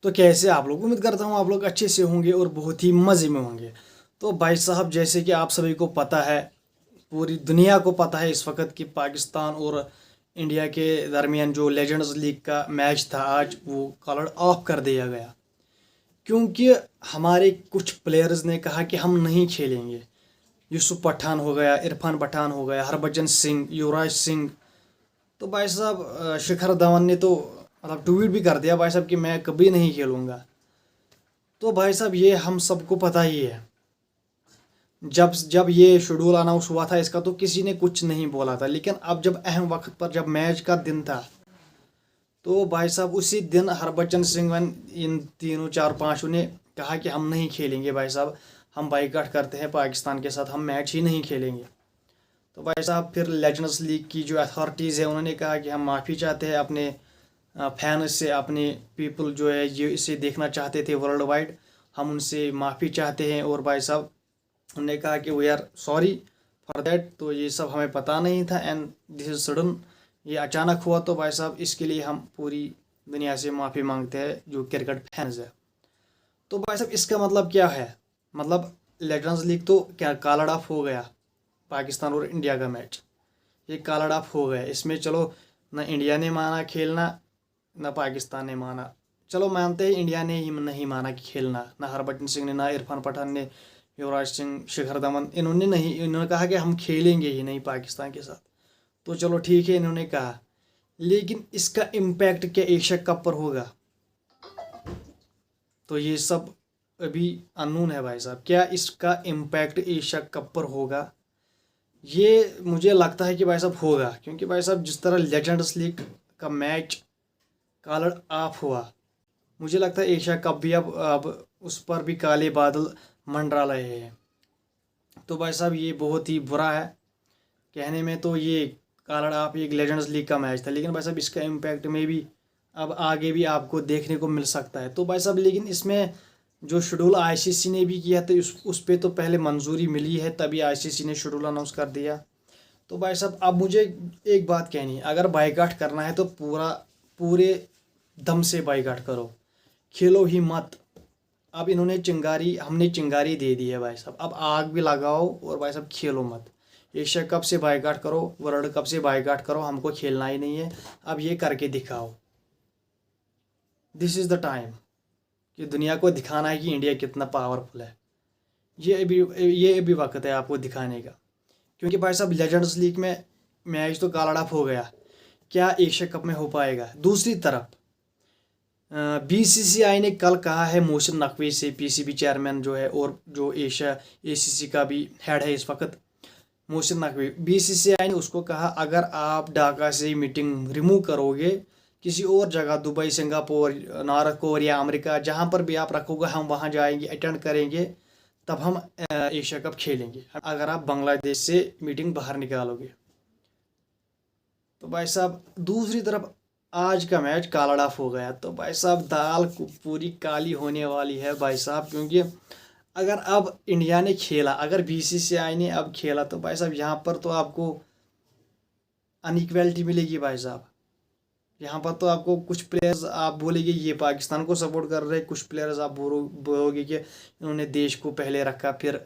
तो कैसे आप लोग, उम्मीद करता हूँ आप लोग अच्छे से होंगे और बहुत ही मज़े में होंगे। तो भाई साहब, जैसे कि आप सभी को पता है, पूरी दुनिया को पता है इस वक्त कि पाकिस्तान और इंडिया के दरमियान जो लेजेंड्स लीग का मैच था आज, वो कॉल्ड ऑफ कर दिया गया क्योंकि हमारे कुछ प्लेयर्स ने कहा कि हम नहीं खेलेंगे। यूसुफ पठान हो गया, इरफान पठान हो गया, हरभजन सिंह, युवराज सिंह। तो भाई साहब शिखर धवन ने तो मतलब ट्वीट भी कर दिया भाई साहब कि मैं कभी नहीं खेलूँगा। तो भाई साहब ये हम सबको पता ही है, जब जब ये शेड्यूल अनाउंस हुआ था इसका तो किसी ने कुछ नहीं बोला था, लेकिन अब जब अहम वक्त पर जब मैच का दिन था तो भाई साहब उसी दिन हरभजन सिंह इन तीनों चार पांचों ने कहा कि हम नहीं खेलेंगे भाई साहब, हम बाईकाट करते हैं पाकिस्तान के साथ, हम मैच ही नहीं खेलेंगे। तो भाई साहब फिर लेजेंड्स लीग की जो अथॉरिटीज़ है उन्होंने कहा कि हम माफ़ी चाहते हैं अपने फैंस से, अपने पीपल जो है ये इसे देखना चाहते थे वर्ल्ड वाइड, हम उनसे माफ़ी चाहते हैं। और भाई साहब उन्होंने कहा कि we are sorry for that, तो ये सब हमें पता नहीं था एंड दिस इज सडन, ये अचानक हुआ। तो भाई साहब इसके लिए हम पूरी दुनिया से माफ़ी मांगते हैं जो क्रिकेट फैंस है। तो भाई साहब इसका मतलब क्या है, मतलब लेजेंड्स लीग तो क्या कॉल्ड ऑफ हो गया, पाकिस्तान और इंडिया का मैच ये कॉल्ड ऑफ हो गया। इसमें चलो ना इंडिया ने माना खेलना ना पाकिस्तान ने माना, चलो मानते हैं इंडिया ने ही नहीं माना कि खेलना, ना हरभजन सिंह ने, ना इरफान पठान ने, युवराज सिंह, शिखर धवन, इन्होंने नहीं, इन्होंने कहा कि हम खेलेंगे ही नहीं पाकिस्तान के साथ। तो चलो ठीक है इन्होंने कहा, लेकिन इसका इम्पैक्ट क्या एशिया कप पर होगा, तो ये सब अभी अननोन है भाई साहब। क्या इसका इम्पैक्ट एशिया कप पर होगा, ये मुझे लगता है कि भाई साहब होगा, क्योंकि भाई साहब जिस तरह लेजेंड्स लीग का मैच कॉल्ड ऑफ हुआ, मुझे लगता है एशिया कप भी अब उस पर भी काले बादल मंडरा रहे हैं। तो भाई साहब ये बहुत ही बुरा है कहने में, तो ये कॉल्ड ऑफ एक लेजेंड्स लीग का मैच था, लेकिन भाई साहब इसका इम्पैक्ट में भी अब आगे भी आपको देखने को मिल सकता है। तो भाई साहब लेकिन इसमें जो शेड्यूल आईसीसी ने भी किया था उस पर तो पहले मंजूरी मिली है, तभी आईसीसी ने शेड्यूल अनाउंस कर दिया। तो भाई साहब अब मुझे एक बात कहनी है, अगर बाईकाट करना है तो पूरे दम से बाईकाट करो, खेलो ही मत। अब इन्होंने चिंगारी, हमने चिंगारी दे दी है भाई साहब, अब आग भी लगाओ और भाई साहब खेलो मत। एशिया कप से बाईकाट करो, वर्ल्ड कप से बाईकाट करो, हमको खेलना ही नहीं है। अब ये करके दिखाओ, दिस इज़ द टाइम कि दुनिया को दिखाना है कि इंडिया कितना पावरफुल है। ये अभी वक्त है आपको दिखाने का, क्योंकि भाई साहब लेजेंड्स लीग में मैच तो कॉल्ड ऑफ हो गया, क्या एशिया कप में हो पाएगा। दूसरी तरफ बीसीसीआई ने कल कहा है मोहसिन नकवी से, पीसीबी चेयरमैन जो है और जो एशिया एसीसी का भी हेड है इस वक्त, मोहसिन नकवी, बीसीसीआई ने उसको कहा अगर आप ढाका से मीटिंग रिमूव करोगे, किसी और जगह Dubai, Singapore, north Korea, America, जहाँ पर भी आप रखोगे हम वहाँ जाएंगे, अटेंड करेंगे, तब हम एशिया कप खेलेंगे, अगर आप बांग्लादेश से मीटिंग बाहर निकालोगे। तो भाई साहब दूसरी तरफ आज का मैच कॉल्ड ऑफ हो गया, तो भाई साहब दाल पूरी काली होने वाली है भाई साहब, क्योंकि अगर अब इंडिया ने खेला, अगर बीसीसीआई ने अब खेला, तो भाई साहब यहाँ पर तो आपको अनइक्वलिटी मिलेगी भाई साहब। यहाँ पर तो आपको कुछ प्लेयर्स आप बोलेंगे ये पाकिस्तान को सपोर्ट कर रहे हैं, कुछ प्लेयर्स आप बोलोगे कि इन्होंने देश को पहले रखा फिर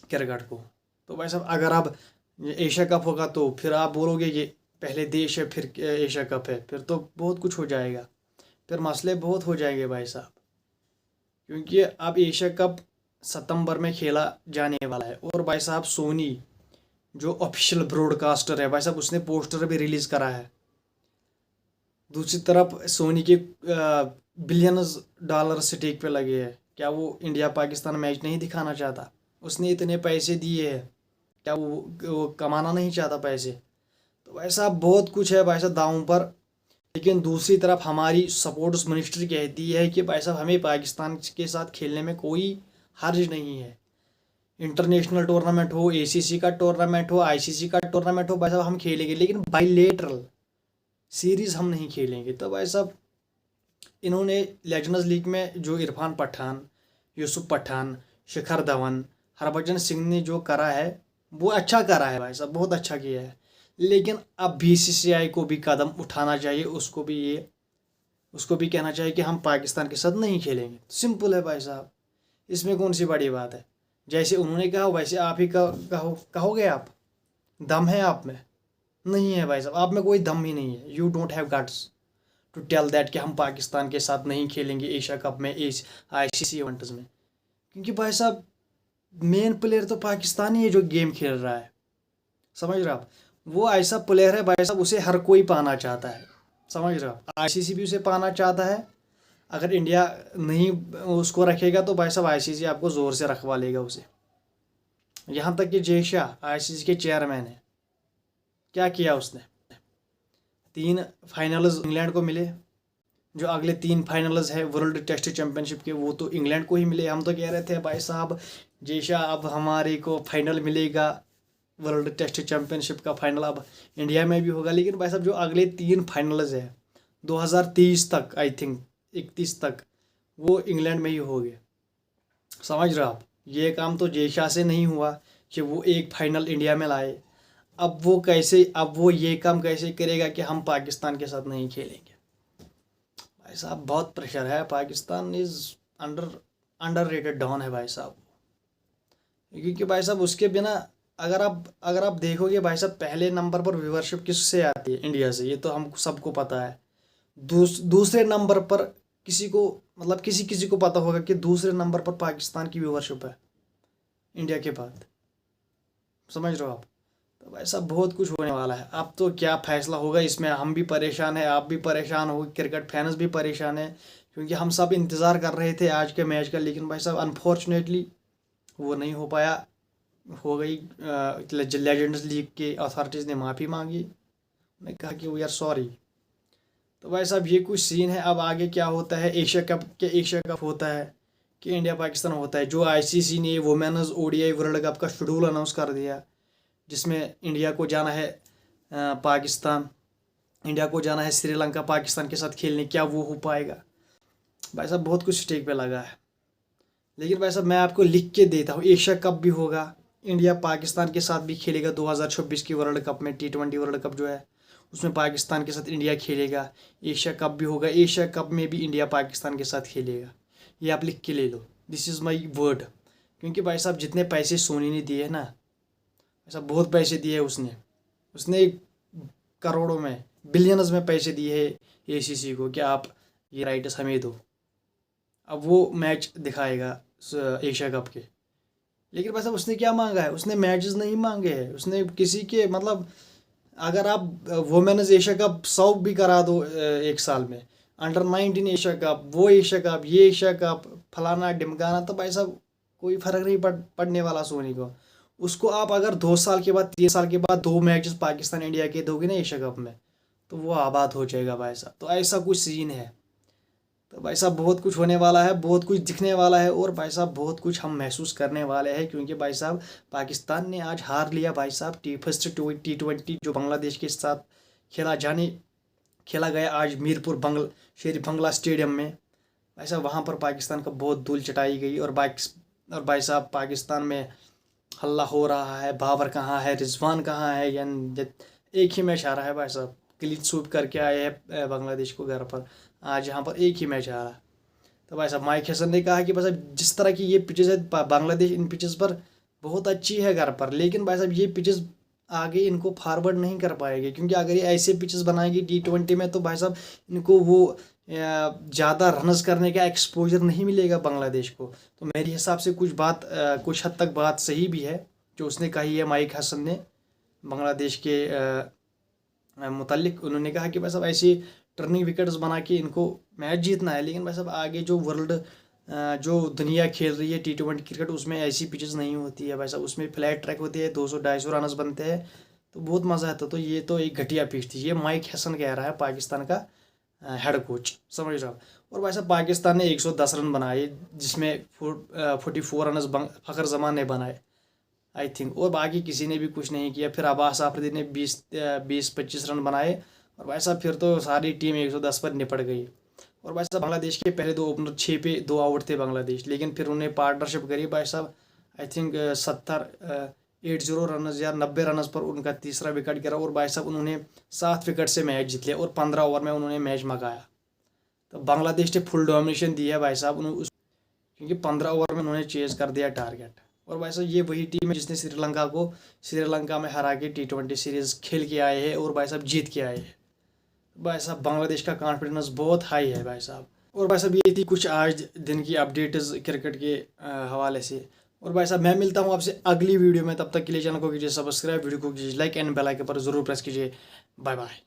क्रिकेट को। तो भाई साहब अगर अब एशिया कप होगा तो फिर आप बोलोगे कि पहले देश है फिर एशिया कप है, फिर तो बहुत कुछ हो जाएगा, फिर मसले बहुत हो जाएंगे भाई साहब। क्योंकि अब एशिया कप सितंबर में खेला जाने वाला है, और भाई साहब सोनी जो ऑफिशियल ब्रॉडकास्टर है भाई साहब, उसने पोस्टर भी रिलीज़ करा है। दूसरी तरफ सोनी के बिलियंस डॉलर स्टेक पे लगे हैं, क्या वो इंडिया पाकिस्तान मैच नहीं दिखाना चाहता, उसने इतने पैसे दिए हैं, क्या वो कमाना नहीं चाहता पैसे। तो भाई साहब बहुत कुछ है भाई साहब दांव पर, लेकिन दूसरी तरफ हमारी सपोर्ट्स मिनिस्ट्री कहती है कि भाई साहब हमें पाकिस्तान के साथ खेलने में कोई हर्ज नहीं है। इंटरनेशनल टूर्नामेंट हो, एसीसी का टूर्नामेंट हो, आईसीसी का टूर्नामेंट हो, भाई साहब हम खेलेंगे, लेकिन बाइलेटरल सीरीज़ हम नहीं खेलेंगे। तो भाई साहब इन्होंने लेजेंड्स लीग में जो इरफान पठान, यूसुफ पठान, शिखर धवन, हरभजन सिंह ने जो करा है वो अच्छा करा है भाई साहब, बहुत अच्छा किया है। लेकिन अब बीसीसीआई को भी कदम उठाना चाहिए, उसको भी ये उसको भी कहना चाहिए कि हम पाकिस्तान के साथ नहीं खेलेंगे। सिंपल है भाई साहब, इसमें कौन सी बड़ी बात है। जैसे उन्होंने कहा वैसे आप ही कहोगे आप। दम है आप में? नहीं है भाई साहब, आप में कोई दम ही नहीं है। You don't have guts to tell that कि हम पाकिस्तान के साथ नहीं खेलेंगे एशिया कप में, ICC इवेंट्स में। क्योंकि भाई साहब मेन प्लेयर तो पाकिस्तान ही है जो गेम खेल रहा है, समझ रहे आप। वो ऐसा प्लेयर है भाई साहब, उसे हर कोई पाना चाहता है, समझ रहे आप। ICC भी उसे पाना चाहता है। अगर इंडिया नहीं उसको रखेगा तो भाई साहब ICC आपको ज़ोर से रखवा लेगा उसे। यहाँ तक कि जय शाह ICC के चेयरमैन है, क्या किया उसने। 3 फाइनल्स इंग्लैंड को मिले। जो अगले 3 फाइनल्स है वर्ल्ड टेस्ट चैंपियनशिप के, वो तो इंग्लैंड को ही मिले। हम तो कह रहे थे भाई साहब जय शाह अब हमारे को फाइनल मिलेगा, वर्ल्ड टेस्ट चैंपियनशिप का फाइनल अब इंडिया में भी होगा। लेकिन भाई साहब जो अगले 3 फाइनल्स है 2030 तक, आई थिंक 31 तक, वो इंग्लैंड में ही हो गए, समझ रहे आप। ये काम तो जय शाह से नहीं हुआ कि वो एक फाइनल इंडिया में लाए। अब वो ये काम कैसे करेगा कि हम पाकिस्तान के साथ नहीं खेलेंगे। भाई साहब बहुत प्रेशर है। Pakistan is under rated don है भाई साहब। क्योंकि भाई साहब उसके बिना अगर आप देखोगे भाई साहब, पहले नंबर पर व्यूअरशिप किससे आती है? इंडिया से, ये तो हम सबको पता है। दूसरे नंबर पर किसी किसी को पता होगा कि दूसरे नंबर पर पाकिस्तान की व्यूअरशिप है इंडिया के बाद, समझ रहे हो आप। तो भाई साहब बहुत कुछ होने वाला है। अब तो क्या फैसला होगा इसमें, हम भी परेशान हैं, आप भी परेशान हो, क्रिकेट फैंस भी परेशान है। क्योंकि हम सब इंतज़ार कर रहे थे आज के मैच का, लेकिन भाई साहब अनफॉर्चुनेटली वो नहीं हो पाया। हो गई लेजेंड्स लीग के अथॉरिटीज़ ने माफ़ी मांगी, उन्होंने कहा कि वी आर सॉरी। तो भाई साहब ये कुछ सीन है। अब आगे क्या होता है, एशिया कप होता है कि इंडिया पाकिस्तान होता है। जो ICC ने वुमेन्स ODI वर्ल्ड कप का शेड्यूल अनाउंस कर दिया, जिसमें इंडिया को जाना है पाकिस्तान, इंडिया को जाना है श्रीलंका पाकिस्तान के साथ खेलने। क्या वो हो पाएगा? भाई साहब बहुत कुछ स्टेक पे लगा है। लेकिन भाई साहब मैं आपको लिख के देता हूँ, एशिया कप भी होगा, इंडिया पाकिस्तान के साथ भी खेलेगा 2026 की वर्ल्ड कप में। T20 वर्ल्ड कप जो है उसमें पाकिस्तान के साथ इंडिया खेलेगा। एशिया कप भी होगा, एशिया कप में भी इंडिया पाकिस्तान के साथ खेलेगा। ये आप लिख के ले लो, दिस इज़ माई वर्ड। क्योंकि भाई साहब जितने पैसे सोनी ने दिए ना, ऐसा बहुत पैसे दिए उसने करोड़ों में, बिलियंस में पैसे दिए है ACC को कि आप ये राइट्स हमें दो। अब वो मैच दिखाएगा एशिया कप के। लेकिन भाई साहब उसने क्या मांगा है? उसने मैचेस नहीं मांगे हैं, उसने किसी के अगर आप वुमेन्स एशिया कप 100 भी करा दो एक साल में, अंडर 19 एशिया कप, वो एशिया कप, ये एशिया कप, फलाना ढिमकाना, तो भाई साहब कोई फ़र्क नहीं पड़ने वाला सोनी को। उसको आप अगर 2 साल के बाद 3 साल के बाद 2 मैचेस पाकिस्तान इंडिया के दोगे ना एशिया कप में, तो वो आबाद हो जाएगा भाई साहब। तो ऐसा कुछ सीन है। तो भाई साहब बहुत कुछ होने वाला है, बहुत कुछ दिखने वाला है, और भाई साहब बहुत कुछ हम महसूस करने वाले हैं। क्योंकि भाई साहब पाकिस्तान ने आज हार लिया भाई साहब। फर्स्ट T20 जो बांग्लादेश के साथ खेला गया आज मीरपुर शेर बंगला स्टेडियम में। भाई साहब वहाँ पर पाकिस्तान का बहुत धूल चटाई गई। और भाई साहब पाकिस्तान में हल्ला हो रहा है, बाबर कहाँ है, रिजवान कहाँ है, यानी एक ही मैच आ रहा है भाई साहब। क्लीन स्वीप करके आए हैं बांग्लादेश को घर पर, आज यहाँ पर एक ही मैच आ रहा है। तो भाई साहब माइक हसन ने कहा कि भाई साहब जिस तरह की ये पिचेस है, बांग्लादेश इन पिचेस पर बहुत अच्छी है घर पर, लेकिन भाई साहब ये पिचेस आगे इनको फॉरवर्ड नहीं कर पाएगी। क्योंकि अगर ये ऐसे पिचेस बनाएगी T20 में, तो भाई साहब इनको वो ज़्यादा रनस करने का एक्सपोजर नहीं मिलेगा बांग्लादेश को। तो मेरे हिसाब से कुछ हद तक बात सही भी है जो उसने कही है माइक हसन ने बांग्लादेश के मुतालिक। उन्होंने कहा कि भाई साहब ऐसी टर्निंग विकेट्स बना के इनको मैच जीतना है। लेकिन भाई साहब आगे जो दुनिया खेल रही है T20 क्रिकेट, उसमें ऐसी पिचेस नहीं होती है भाई साहब। उसमें फ्लैट ट्रैक होती है, 200-250 रनस बनते हैं, तो बहुत मज़ा आता। तो ये तो एक घटिया पिच थी। ये माइक हसन कह रहा है, पाकिस्तान का हेड कोच, समझ रहे हो। और भाई साहब पाकिस्तान ने 110 रन बनाए, जिसमें 44 रनस फ़खर जमान ने बनाए आई थिंक, और बाकी किसी ने भी कुछ नहीं किया। फिर अब्बास आफरीदी ने 20-25 रन बनाए, और भाई साहब फिर तो सारी टीम 110 पर निपट गई। और भाई साहब बांग्लादेश के पहले 2 ओपनर 6 पे 2 आउट थे बांग्लादेश, लेकिन फिर उन्हें पार्टनरशिप करी भाई साहब। आई थिंक 80 रन या 90 रन पर उनका तीसरा विकेट गिरा, और भाई साहब उन्होंने 7 विकेट से मैच जीत लिया, और 15 ओवर में उन्होंने मैच मकाया। तो बांग्लादेश ने फुल डोमिनेशन दी है भाई साहब क्योंकि 15 ओवर में उन्होंने चेज कर दिया टारगेट। और भाई साहब ये वही टीम है जिसने श्रीलंका में हरा के T20 सीरीज़ खेल के आए हैं और भाई साहब जीत के आए हैं। भाई साहब बांग्लादेश का कॉन्फिडेंस बहुत हाई है भाई साहब। और भाई साहब ये थी कुछ आज दिन की अपडेट्स क्रिकेट के हवाले से। और भाई साहब मैं मिलता हूँ आपसे अगली वीडियो में, तब तक के लिए चैनल को कीजिए सब्सक्राइब, वीडियो को कीजिए लाइक एंड बेल आइकन पर जरूर प्रेस कीजिए। Bye bye.